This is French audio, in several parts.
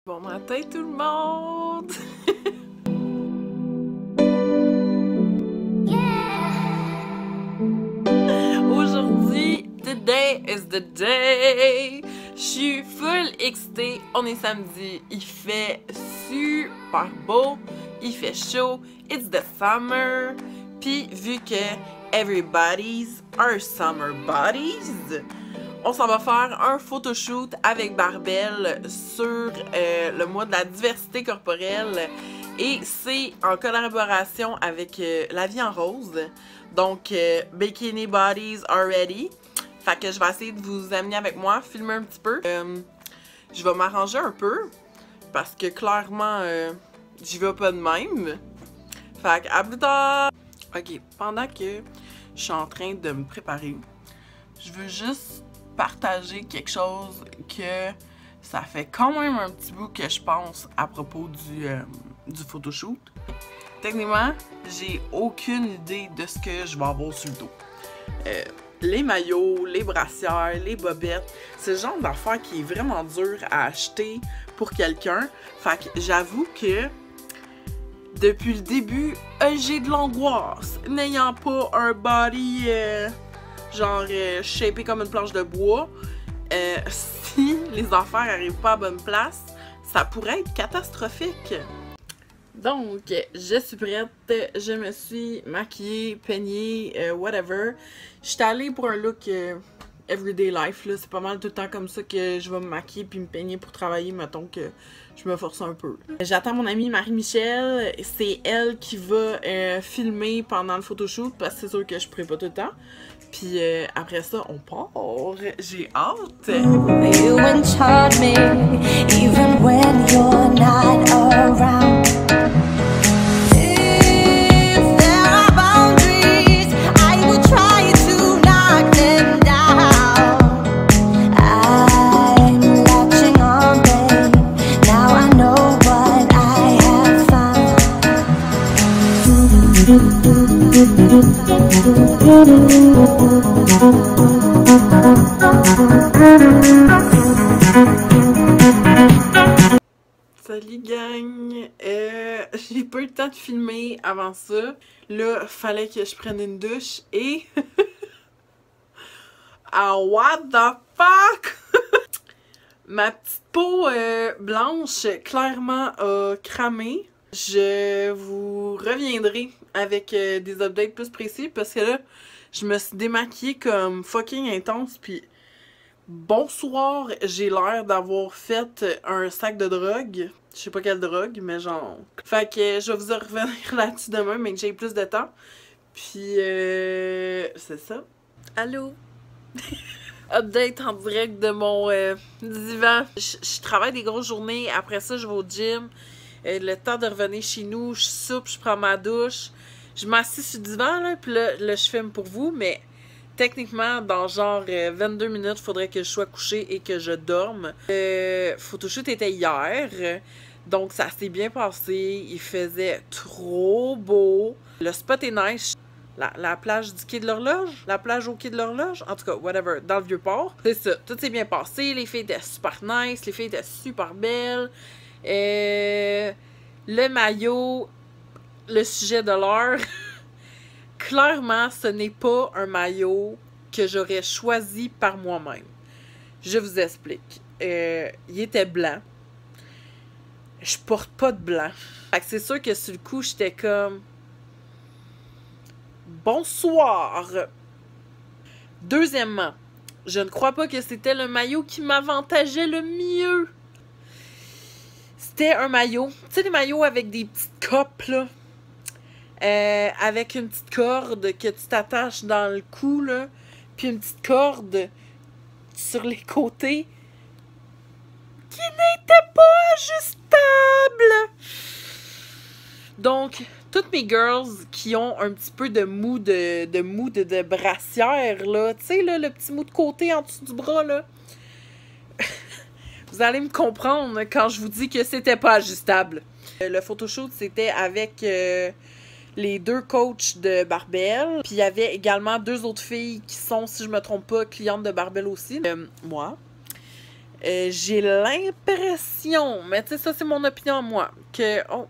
Bon matin tout le monde! Aujourd'hui, today is the day! Je suis full excitée, on est samedi, il fait super beau, il fait chaud, it's the summer, puis vu que everybody's our summer bodies, on s'en va faire un photoshoot avec Barbelle sur le mois de la diversité corporelle et c'est en collaboration avec La Vie en Rose. Donc, Bikini Bodies are ready. Fait que je vais essayer de vous amener avec moi, filmer un petit peu. Je vais m'arranger un peu parce que clairement, j'y vais pas de même. Fait que à plus tard! Ok, pendant que je suis en train de me préparer, je veux juste partager quelque chose que ça fait quand même un petit bout que je pense à propos du photoshoot. Techniquement, j'ai aucune idée de ce que je vais avoir sur le dos. Les maillots, les brassières, les bobettes, c'est le genre d'affaire qui est vraiment dur à acheter pour quelqu'un. Fait que j'avoue que depuis le début, j'ai de l'angoisse. N'ayant pas un body genre shapé comme une planche de bois, si les affaires n'arrivent pas à bonne place, ça pourrait être catastrophique. Donc, je suis prête, je me suis maquillée, peignée, whatever. Je suis allée pour un look everyday life, là. C'est pas mal tout le temps comme ça que je vais me maquiller puis me peigner pour travailler, mettons que je me force un peu. J'attends mon amie Marie-Michel, c'est elle qui va filmer pendant le photoshoot parce que c'est sûr que je pourrai pas tout le temps. Puis après ça, on part. J'ai hâte. You enchant me, even when you're not around. If there are boundaries, I will try to knock them down. I'm latching on, babe. Now I know what I have found. Salut gang! J'ai pas eu le temps de filmer avant ça. Là, fallait que je prenne une douche et... Ah, what the fuck? Ma petite peau blanche, clairement, a cramé. Je vous reviendrai avec des updates plus précis parce que là, je me suis démaquillée comme fucking intense puis... Bonsoir, j'ai l'air d'avoir fait un sac de drogue. Je sais pas quelle drogue, mais genre... Fait que je vais vous en revenir là-dessus demain, mais que j'ai plus de temps. Puis, c'est ça. Allô? Update en direct de mon divan. Je travaille des grosses journées. Après ça, je vais au gym. Le temps de revenir chez nous, je soupe, je prends ma douche. Je m'assis sur le divan, là, puis là, je filme pour vous, mais... Techniquement, dans genre 22 minutes, il faudrait que je sois couchée et que je dorme. Photoshoot était hier, donc ça s'est bien passé. Il faisait trop beau. Le spot est nice. La plage du quai de l'horloge? La plage au quai de l'horloge? En tout cas, whatever, dans le Vieux-Port. C'est ça, tout s'est bien passé. Les filles étaient super nice, les filles étaient super belles. Le maillot, le sujet de l'heure... Clairement, ce n'est pas un maillot que j'aurais choisi par moi-même. Je vous explique. Il était blanc. Je porte pas de blanc. Fait que c'est sûr que sur le coup, j'étais comme... Bonsoir! Deuxièmement, je ne crois pas que c'était le maillot qui m'avantageait le mieux. C'était un maillot. Tu sais, les maillots avec des petites copes, là. Avec une petite corde que tu t'attaches dans le cou, là, puis une petite corde sur les côtés qui n'était pas ajustable. Donc, toutes mes girls qui ont un petit peu de mou de brassière, là, tu sais, là, le petit mou de côté en dessous du bras, là, vous allez me comprendre quand je vous dis que c'était pas ajustable. Le photoshoot, c'était avec... les deux coachs de Barbelle. Puis il y avait également deux autres filles qui sont, si je me trompe pas, clientes de Barbelle aussi. Moi. J'ai l'impression, mais tu sais, ça c'est mon opinion à moi, que... Oh,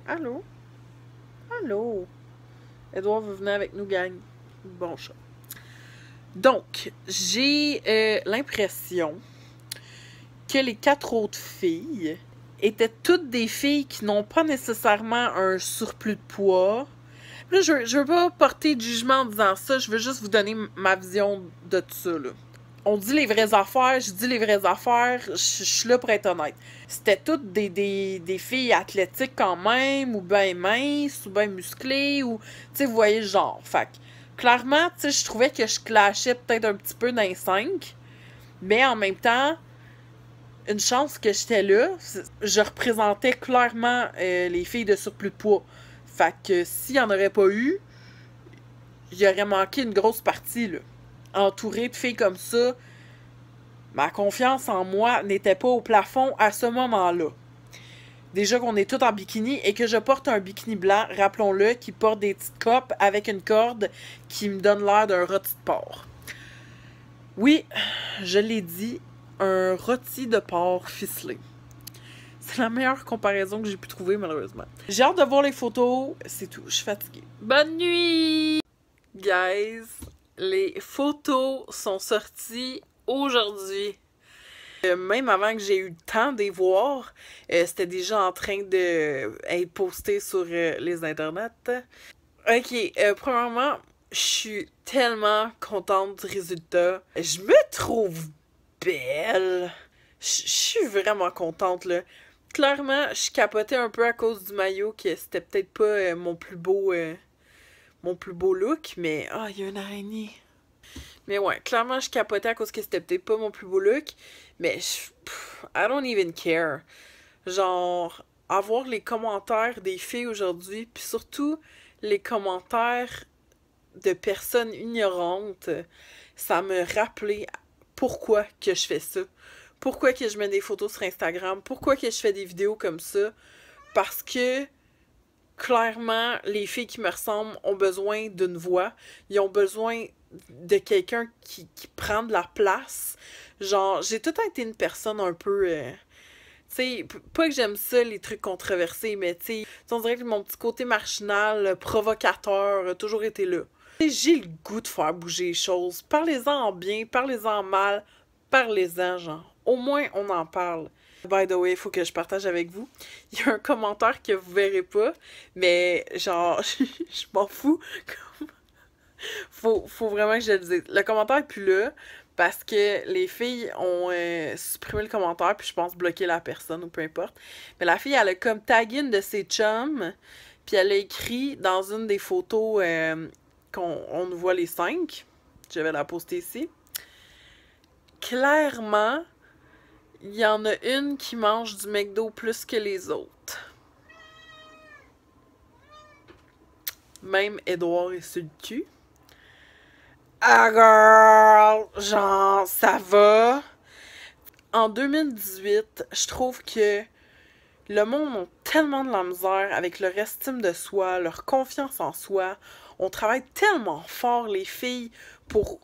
allô? Allô? Edouard veut venir avec nous, gang. Bon chat. Donc, j'ai l'impression que les 4 autres filles étaient toutes des filles qui n'ont pas nécessairement un surplus de poids. Là, je veux pas porter de jugement en disant ça, je veux juste vous donner ma vision de tout ça, là. On dit les vraies affaires, je dis les vraies affaires, je suis là pour être honnête. C'était toutes des filles athlétiques quand même, ou bien minces, ou bien musclées, ou, tu sais, vous voyez le genre. Fait que, clairement, tu sais, je trouvais que je clashais peut-être un petit peu dans les 5, mais en même temps, une chance que j'étais là, je représentais clairement les filles de surplus de poids. Fait que s'il n'y en aurait pas eu, il y aurait manqué une grosse partie, là. Entourée de filles comme ça, ma confiance en moi n'était pas au plafond à ce moment-là. Déjà qu'on est toutes en bikini et que je porte un bikini blanc, rappelons-le, qui porte des petites copes avec une corde qui me donne l'air d'un rôti de porc. Oui, je l'ai dit, un rôti de porc ficelé. C'est la meilleure comparaison que j'ai pu trouver, malheureusement. J'ai hâte de voir les photos, c'est tout, je suis fatiguée. Bonne nuit! Guys, les photos sont sorties aujourd'hui. Même avant que j'ai eu le temps de les voir, c'était déjà en train d'être posté sur les internets. Ok, premièrement, je suis tellement contente du résultat. Je me trouve belle. Je suis vraiment contente, là. Clairement, je capotais un peu à cause du maillot, que c'était peut-être pas mon plus beau look, mais... Ah, il y a une araignée. Mais ouais, clairement, je capotais à cause que c'était peut-être pas mon plus beau look, mais I don't even care. Genre, avoir les commentaires des filles aujourd'hui, puis surtout les commentaires de personnes ignorantes, ça me rappelait pourquoi que je fais ça. Pourquoi que je mets des photos sur Instagram, pourquoi que je fais des vidéos comme ça. Parce que clairement, les filles qui me ressemblent ont besoin d'une voix. Ils ont besoin de quelqu'un qui prend de la place. Genre, j'ai tout le temps été une personne un peu... tu sais, pas que j'aime ça, les trucs controversés, mais tu sais, on dirait que mon petit côté marginal, provocateur, a toujours été là. J'ai le goût de faire bouger les choses. Parlez-en en bien, parlez-en en mal, parlez-en, genre. Au moins, on en parle. By the way, il faut que je partage avec vous. Il y a un commentaire que vous verrez pas, mais genre, je m'en fous. Faut vraiment que je le dise. Le commentaire est plus là parce que les filles ont supprimé le commentaire, puis je pense bloqué la personne ou peu importe. Mais la fille, elle a comme tagué une de ses chums, puis elle a écrit dans une des photos qu'on nous voit les 5. Je vais la poster ici. Clairement, il y en a une qui mange du McDo plus que les autres. Même Edouard est sur le cul. Ah girl! Genre, ça va. En 2018, je trouve que le monde a tellement de la misère avec leur estime de soi, leur confiance en soi. On travaille tellement fort, les filles, pour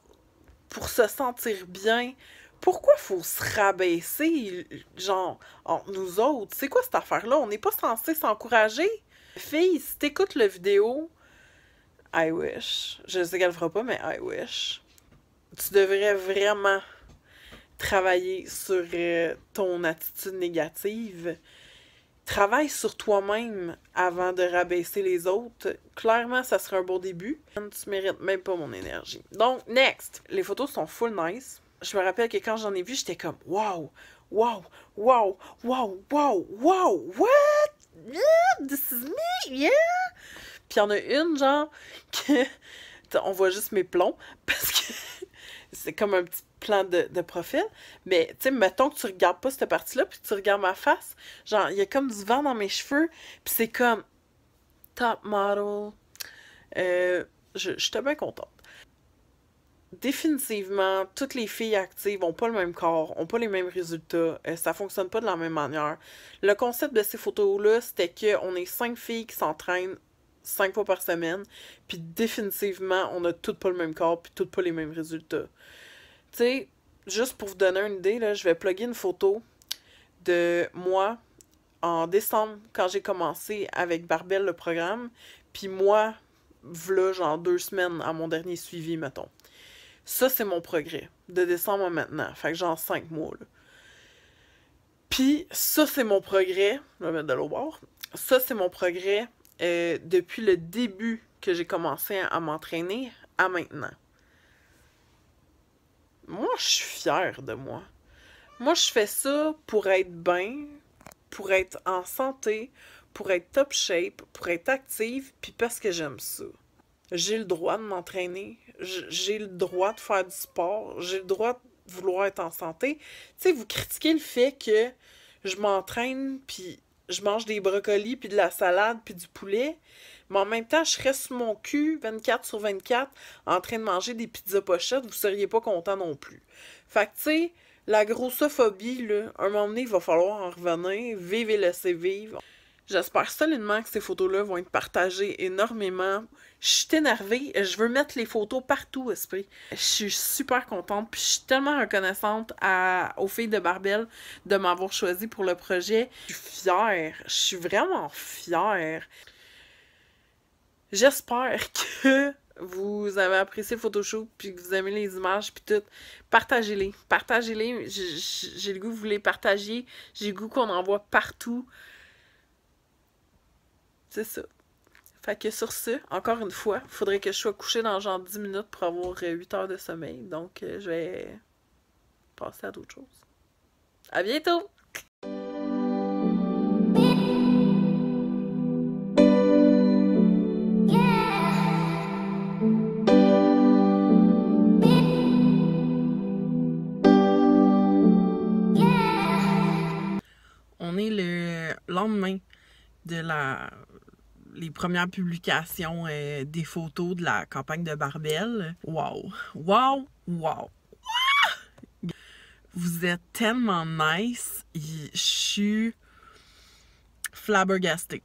se sentir bien. Pourquoi faut se rabaisser, genre, entre nous autres? C'est quoi cette affaire-là? On n'est pas censé s'encourager? Fille, si t'écoutes la vidéo, I wish. Je sais qu'elle le fera pas, mais I wish. Tu devrais vraiment travailler sur ton attitude négative. Travaille sur toi-même avant de rabaisser les autres. Clairement, ça serait un bon début. Tu mérites même pas mon énergie. Donc, next! Les photos sont full nice. Je me rappelle que quand j'en ai vu, j'étais comme « Wow! Wow! Wow! Wow! Wow! Wow! What? Yeah! This is me! Yeah! » Puis il y en a une, genre, que... On voit juste mes plombs, parce que c'est comme un petit plan de profil. Mais, tu sais, mettons que tu regardes pas cette partie-là, puis tu regardes ma face, genre, il y a comme du vent dans mes cheveux, puis c'est comme... Top model. J'étais bien contente. Définitivement, toutes les filles actives ont pas le même corps, ont pas les mêmes résultats, ça fonctionne pas de la même manière. Le concept de ces photos-là, c'était qu'on est 5 filles qui s'entraînent 5 fois par semaine, puis définitivement, on a toutes pas le même corps, puis toutes pas les mêmes résultats. Tu sais, juste pour vous donner une idée, là, je vais plugger une photo de moi en décembre, quand j'ai commencé avec Barbell le programme, puis moi, v'là, genre 2 semaines à mon dernier suivi, mettons. Ça, c'est mon progrès, de décembre à maintenant. Fait que genre 5 mois, là. Puis ça, c'est mon progrès. Je vais mettre de l'eau au bord. Ça, c'est mon progrès depuis le début que j'ai commencé à m'entraîner à maintenant. Moi, je suis fière de moi. Moi, je fais ça pour être bien, pour être en santé, pour être top shape, pour être active, puis parce que j'aime ça. J'ai le droit de m'entraîner, j'ai le droit de faire du sport, j'ai le droit de vouloir être en santé. Tu sais, vous critiquez le fait que je m'entraîne, puis je mange des brocolis, puis de la salade, puis du poulet, mais en même temps, je serais sur mon cul 24/24 en train de manger des pizzas pochettes, vous seriez pas content non plus. Fait que, tu sais, la grossophobie, là, un moment donné, il va falloir en revenir, vivre et laisser vivre. J'espère solidement que ces photos-là vont être partagées énormément. Je suis énervée, je veux mettre les photos partout, esprit. Je suis super contente, puis je suis tellement reconnaissante aux filles de Barbell de m'avoir choisi pour le projet. Je suis fière, je suis vraiment fière. J'espère que vous avez apprécié le photoshoot, puis que vous aimez les images, puis tout. Partagez-les, partagez-les. J'ai le goût que vous les partagiez, j'ai le goût qu'on en voit partout. C'est ça. Fait que sur ce, encore une fois, il faudrait que je sois couchée dans genre 10 minutes pour avoir 8 heures de sommeil. Donc, je vais passer à d'autres choses. À bientôt! On est le lendemain de les premières publications des photos de la campagne de Barbell. Wow! Wow! Wow! Vous êtes tellement nice. Je suis flabbergastée.